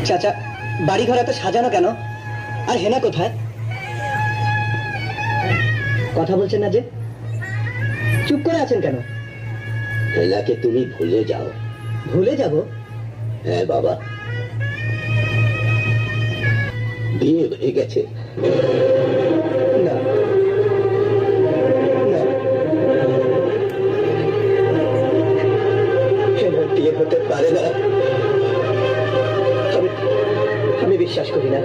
চাচা, বাড়ি ঘর এত সাজানো কেন? আর হেনা কোথায়? কথা বলছেন না যে, চুপ করে আছেন কেন? হেনাকে তুমি ভুলে যাও। ভুলে যাব? হ্যাঁ বাবা, বিয়ে হয়ে গেছে। না না, হেনার বিয়ে হতে পারে না। আমি বিশ্বাস করি না,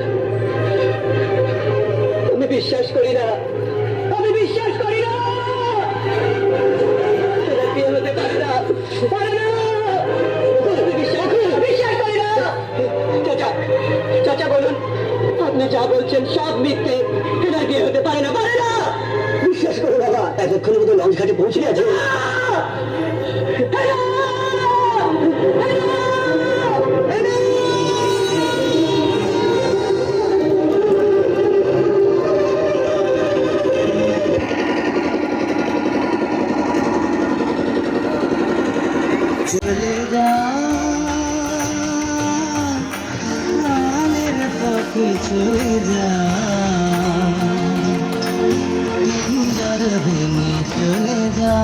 আমি বিশ্বাস করি না, আমি বিশ্বাস করি না। হেনার বিয়ে হতে পারে না, পারে না। আমি বিশ্বাস করি না। চাচা, চাচা বলুন, আপনি যা বলছেন সব মিথ্যে। হেনার বিয়ে হতে পারে না, পারে না। বিশ্বাস করো বাবা, এতক্ষণ মতো লঞ্চ ঘাটে পৌঁছে গেছে। চলে যা প্রাণের পাখি, চলে যা যার ভেঙে চলে যা।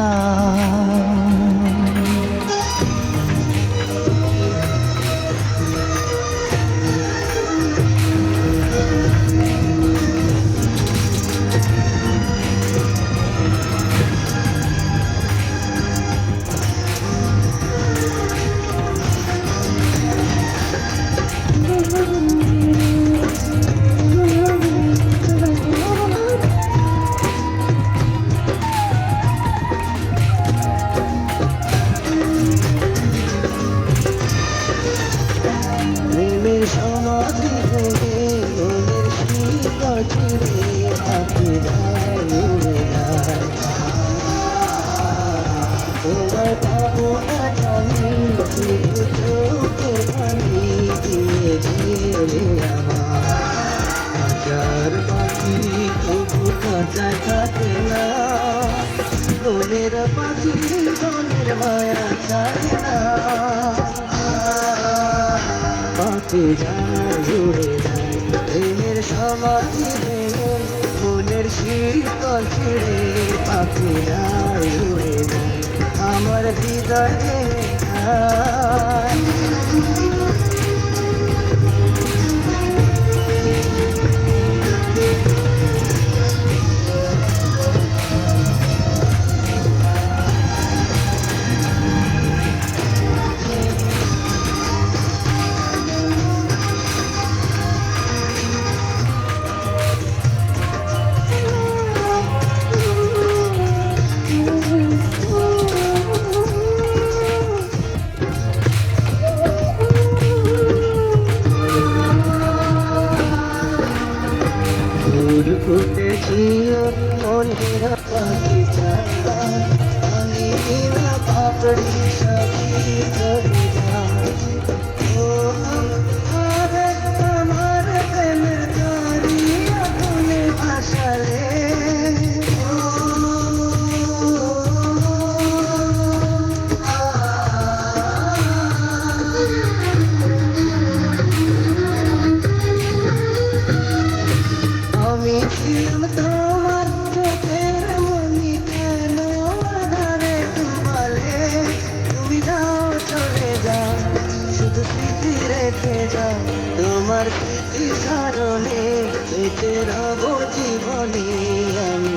প্রেমের সমাধি ভেঙে মনের শিকড় ছিঁড়ে পাখিরাই উড়ে যায়। তোমার পাবো না জানি, শুধু চোখের পানি দিয়ে গেলে আমার। হাজার পাখি তবু কাঁচায় থাকে না, মনের পাখি মনের মায়া চায় না। পাখি যায় উড়ে যায়, প্রেমের সমাধি ভেঙে মনের শিকল ছিঁড়ে পাখিরাই উড়ে যায়, আমার হৃদয় ভেঙে যায়। ফুল ফুটেছিল মনের বাগিচা, আমি বিনা পাপড়ি সবই চলে যায়। ও আরে আমার প্রেমের গাড়ি আগুনে ভাসালে, আমি ছিলাম তোমার চোখের মনি, কেন আধারে ডুবালে? তুমি যাও চলে যাও, শুধু স্মৃতি রেখে যাও, তোমার স্মৃতি স্মরণে বেঁচে রব জীবনে আমি।